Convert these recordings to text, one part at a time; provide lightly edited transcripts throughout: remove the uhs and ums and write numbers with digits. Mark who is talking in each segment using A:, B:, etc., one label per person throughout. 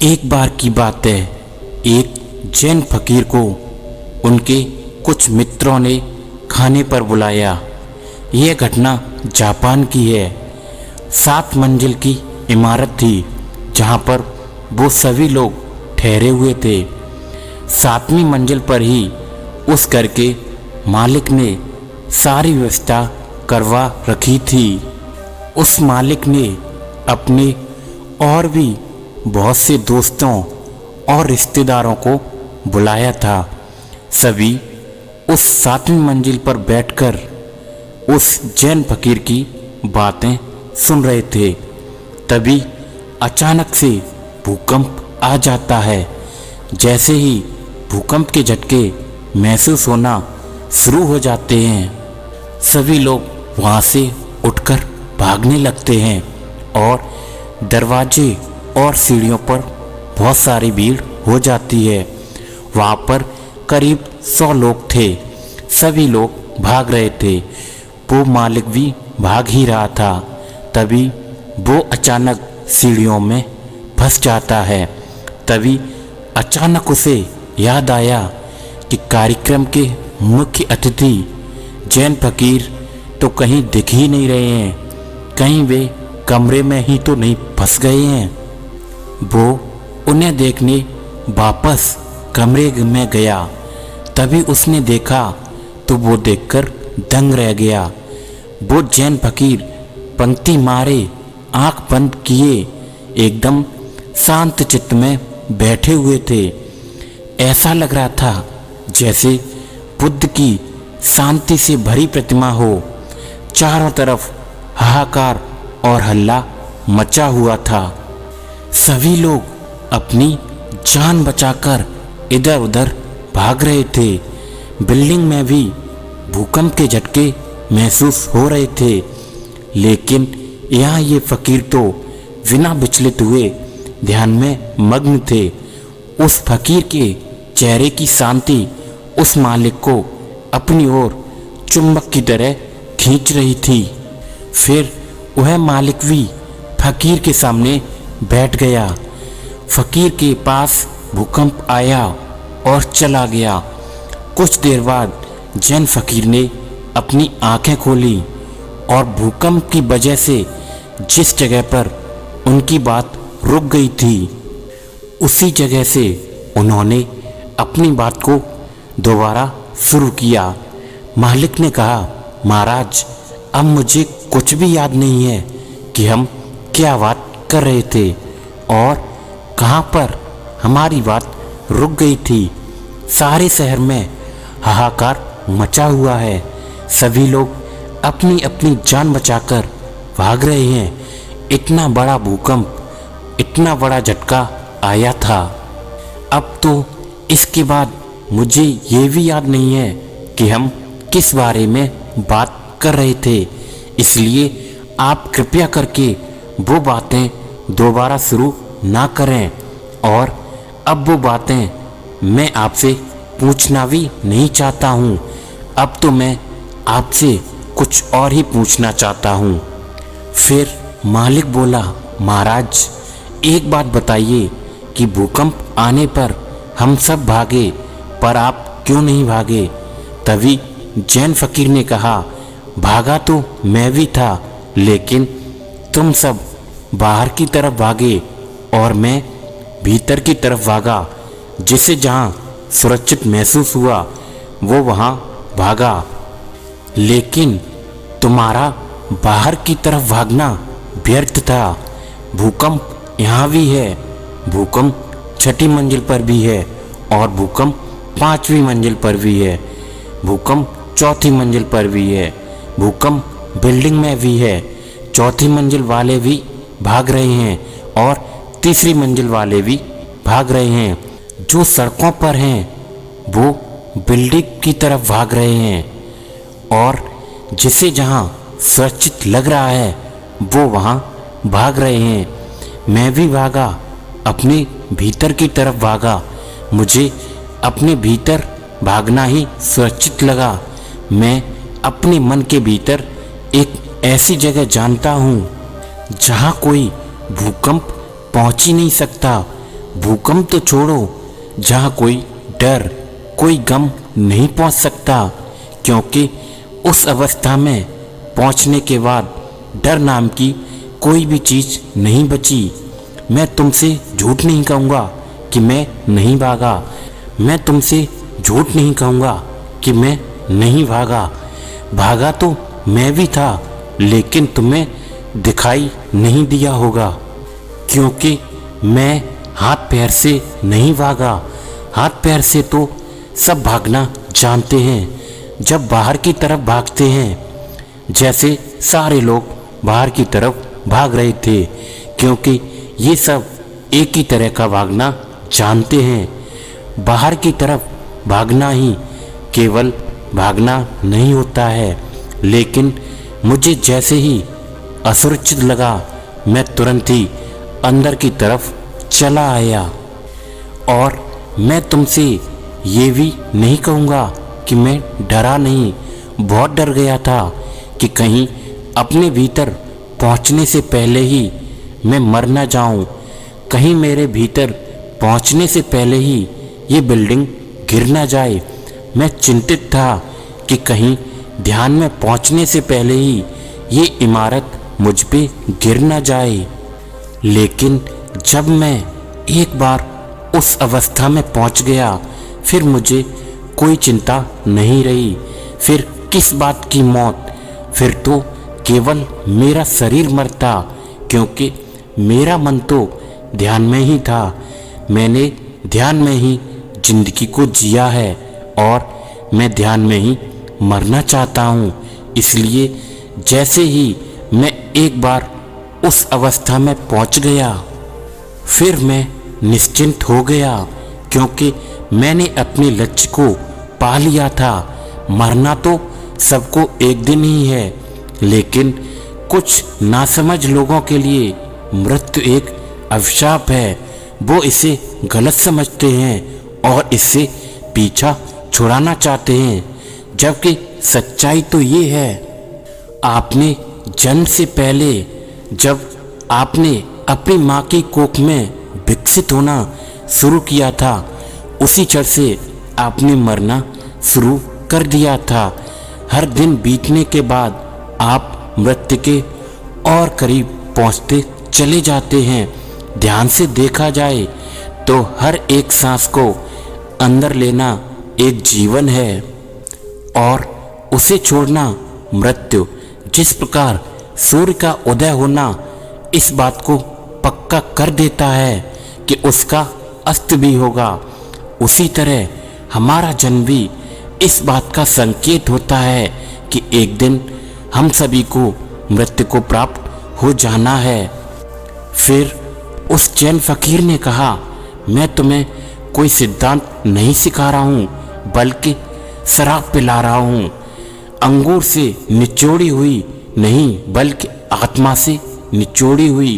A: एक बार की बात है, एक जैन फकीर को उनके कुछ मित्रों ने खाने पर बुलाया। यह घटना जापान की है। 7 मंजिल की इमारत थी जहाँ पर वो सभी लोग ठहरे हुए थे। 7वीं मंजिल पर ही उस घर के मालिक ने सारी व्यवस्था करवा रखी थी। उस मालिक ने अपने और भी बहुत से दोस्तों और रिश्तेदारों को बुलाया था। सभी उस 7वीं मंजिल पर बैठकर उस जैन फकीर की बातें सुन रहे थे। तभी अचानक से भूकंप आ जाता है। जैसे ही भूकंप के झटके महसूस होना शुरू हो जाते हैं, सभी लोग वहाँ से उठकर भागने लगते हैं और दरवाजे और सीढ़ियों पर बहुत सारी भीड़ हो जाती है। वहाँ पर करीब 100 लोग थे। सभी लोग भाग रहे थे। वो मालिक भी भाग ही रहा था। तभी वो अचानक सीढ़ियों में फंस जाता है। तभी अचानक उसे याद आया कि कार्यक्रम के मुख्य अतिथि जैन फकीर तो कहीं दिख ही नहीं रहे हैं। कहीं वे कमरे में ही तो नहीं फंस गए हैं। वो उन्हें देखने वापस कमरे में गया। तभी उसने देखा तो वो देखकर दंग रह गया। वो जैन फकीर पंक्ति मारे आंख बंद किए एकदम शांत चित्त में बैठे हुए थे। ऐसा लग रहा था जैसे बुद्ध की शांति से भरी प्रतिमा हो। चारों तरफ हाहाकार और हल्ला मचा हुआ था। सभी लोग अपनी जान बचाकर इधर उधर भाग रहे थे। बिल्डिंग में भी भूकंप के झटके महसूस हो रहे थे, लेकिन यहाँ ये फकीर तो बिना विचलित हुए ध्यान में मग्न थे। उस फकीर के चेहरे की शांति उस मालिक को अपनी ओर चुंबक की तरह खींच रही थी। फिर वह मालिक भी फकीर के सामने बैठ गया। फकीर के पास भूकंप आया और चला गया। कुछ देर बाद जैन फकीर ने अपनी आंखें खोली और भूकंप की वजह से जिस जगह पर उनकी बात रुक गई थी, उसी जगह से उन्होंने अपनी बात को दोबारा शुरू किया। मालिक ने कहा, महाराज, अब मुझे कुछ भी याद नहीं है कि हम क्या बात कर रहे थे और कहाँ पर हमारी बात रुक गई थी। सारे शहर में हाहाकार मचा हुआ है। सभी लोग अपनी अपनी जान बचाकर भाग रहे हैं। इतना बड़ा भूकंप, इतना बड़ा झटका आया था। अब तो इसके बाद मुझे ये भी याद नहीं है कि हम किस बारे में बात कर रहे थे। इसलिए आप कृपया करके वो बातें दोबारा शुरू ना करें और अब वो बातें मैं आपसे पूछना भी नहीं चाहता हूँ। अब तो मैं आपसे कुछ और ही पूछना चाहता हूँ। फिर मालिक बोला, महाराज, एक बात बताइए कि भूकंप आने पर हम सब भागे, पर आप क्यों नहीं भागे? तभी जैन फकीर ने कहा, भागा तो मैं भी था, लेकिन तुम सब बाहर की तरफ भागे और मैं भीतर की तरफ भागा। जिसे जहाँ सुरक्षित महसूस हुआ वो वहाँ भागा। लेकिन तुम्हारा बाहर की तरफ भागना व्यर्थ था। भूकंप यहाँ भी है, भूकंप 6ठी मंजिल पर भी है और भूकंप 5वीं मंजिल पर भी है, भूकंप 4थी मंजिल पर भी है, भूकंप बिल्डिंग में भी है। 4थी मंजिल वाले भी भाग रहे हैं और 3री मंजिल वाले भी भाग रहे हैं। जो सड़कों पर हैं वो बिल्डिंग की तरफ भाग रहे हैं और जिसे जहाँ सुरक्षित लग रहा है वो वहाँ भाग रहे हैं। मैं भी भागा, अपने भीतर की तरफ भागा। मुझे अपने भीतर भागना ही सुरक्षित लगा। मैं अपने मन के भीतर एक ऐसी जगह जानता हूँ जहाँ कोई भूकंप पहुँच ही नहीं सकता। भूकंप तो छोड़ो, जहाँ कोई डर, कोई गम नहीं पहुँच सकता, क्योंकि उस अवस्था में पहुँचने के बाद डर नाम की कोई भी चीज़ नहीं बची। मैं तुमसे झूठ नहीं कहूँगा कि मैं नहीं भागा, मैं तुमसे झूठ नहीं कहूँगा कि मैं नहीं भागा। भागा तो मैं भी था, लेकिन तुम्हें दिखाई नहीं दिया होगा, क्योंकि मैं हाथ पैर से नहीं भागा। हाथ पैर से तो सब भागना जानते हैं। जब बाहर की तरफ भागते हैं, जैसे सारे लोग बाहर की तरफ भाग रहे थे, क्योंकि ये सब एक ही तरह का भागना जानते हैं। बाहर की तरफ भागना ही केवल भागना नहीं होता है, लेकिन मुझे जैसे ही असुरक्षित लगा, मैं तुरंत ही अंदर की तरफ चला आया। और मैं तुमसे ये भी नहीं कहूँगा कि मैं डरा नहीं, बहुत डर गया था कि कहीं अपने भीतर पहुँचने से पहले ही मैं मर ना जाऊँ, कहीं मेरे भीतर पहुँचने से पहले ही ये बिल्डिंग गिर ना जाए। मैं चिंतित था कि कहीं ध्यान में पहुँचने से पहले ही ये इमारत मुझ पे गिर ना जाए। लेकिन जब मैं एक बार उस अवस्था में पहुँच गया, फिर मुझे कोई चिंता नहीं रही। फिर किस बात की मौत, फिर तो केवल मेरा शरीर मरता, क्योंकि मेरा मन तो ध्यान में ही था। मैंने ध्यान में ही जिंदगी को जिया है और मैं ध्यान में ही मरना चाहता हूँ। इसलिए जैसे ही मैं एक बार उस अवस्था में पहुँच गया, फिर मैं निश्चिंत हो गया, क्योंकि मैंने अपने लक्ष्य को पा लिया था। मरना तो सबको एक दिन ही है, लेकिन कुछ नासमझ लोगों के लिए मृत्यु एक अभिशाप है। वो इसे गलत समझते हैं और इससे पीछा छुड़ाना चाहते हैं, जबकि सच्चाई तो ये है, आपने जन्म से पहले जब आपने अपनी माँ की कोख में विकसित होना शुरू किया था, उसी क्षण से आपने मरना शुरू कर दिया था। हर दिन बीतने के बाद आप मृत्यु के और करीब पहुंचते चले जाते हैं। ध्यान से देखा जाए तो हर एक सांस को अंदर लेना एक जीवन है और उसे छोड़ना मृत्यु। जिस प्रकार सूर्य का उदय होना इस बात को पक्का कर देता है कि उसका अस्त भी होगा, उसी तरह हमारा जन्म भी इस बात का संकेत होता है कि एक दिन हम सभी को मृत्यु को प्राप्त हो जाना है। फिर उस जैन फकीर ने कहा, मैं तुम्हें कोई सिद्धांत नहीं सिखा रहा हूँ, बल्कि शराब पिला रहा हूँ। अंगूर से निचोड़ी हुई नहीं, बल्कि आत्मा से निचोड़ी हुई।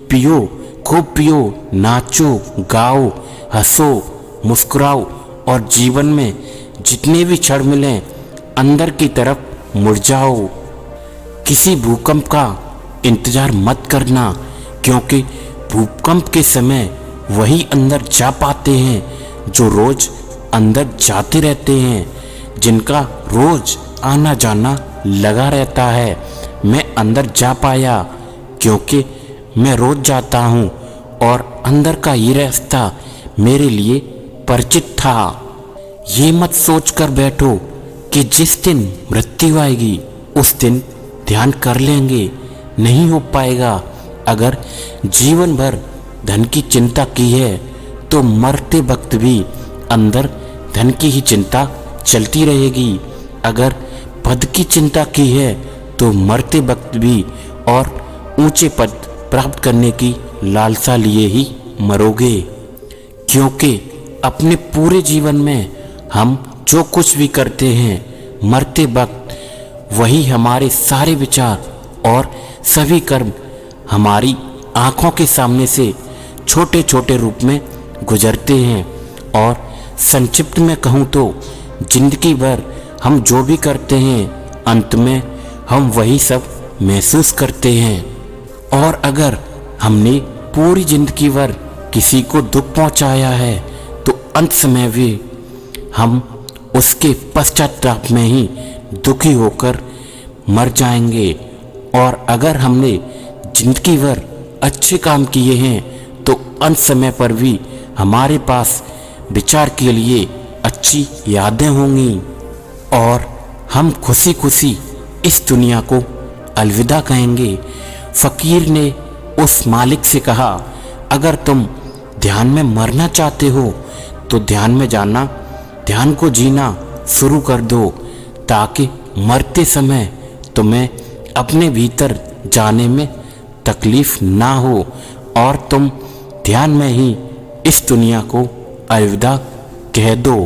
A: पियो, खूब पियो, नाचो, गाओ, हंसो, मुस्कुराओ और जीवन में जितने भी क्षण मिलें अंदर की तरफ मुड़ जाओ। किसी भूकंप का इंतजार मत करना, क्योंकि भूकंप के समय वही अंदर जा पाते हैं जो रोज अंदर जाते रहते हैं, जिनका रोज आना जाना लगा रहता है। मैं अंदर जा पाया क्योंकि मैं रोज जाता हूँ और अंदर का ये रास्ता मेरे लिए परिचित था। ये मत सोच कर बैठो कि जिस दिन मृत्यु आएगी उस दिन ध्यान कर लेंगे, नहीं हो पाएगा। अगर जीवन भर धन की चिंता की है तो मरते वक्त भी अंदर धन की ही चिंता चलती रहेगी। अगर पद की चिंता की है तो मरते वक्त भी और ऊंचे पद प्राप्त करने की लालसा लिए ही मरोगे, क्योंकि अपने पूरे जीवन में हम जो कुछ भी करते हैं, मरते वक्त वही हमारे सारे विचार और सभी कर्म हमारी आँखों के सामने से छोटे छोटे रूप में गुजरते हैं। और संक्षिप्त में कहूँ तो जिंदगी भर हम जो भी करते हैं, अंत में हम वही सब महसूस करते हैं। और अगर हमने पूरी जिंदगी भर किसी को दुख पहुंचाया है तो अंत में भी हम उसके पश्चाताप में ही दुखी होकर मर जाएंगे। और अगर हमने जिंदगी भर अच्छे काम किए हैं तो अंत समय पर भी हमारे पास विचार के लिए अच्छी यादें होंगी और हम खुशी खुशी इस दुनिया को अलविदा कहेंगे। फकीर ने उस मालिक से कहा, अगर तुम ध्यान में मरना चाहते हो तो ध्यान में जाना, ध्यान को जीना शुरू कर दो ताकि मरते समय तुम्हें अपने भीतर जाने में तकलीफ ना हो और तुम ध्यान में ही इस दुनिया को अलविदा कह दो।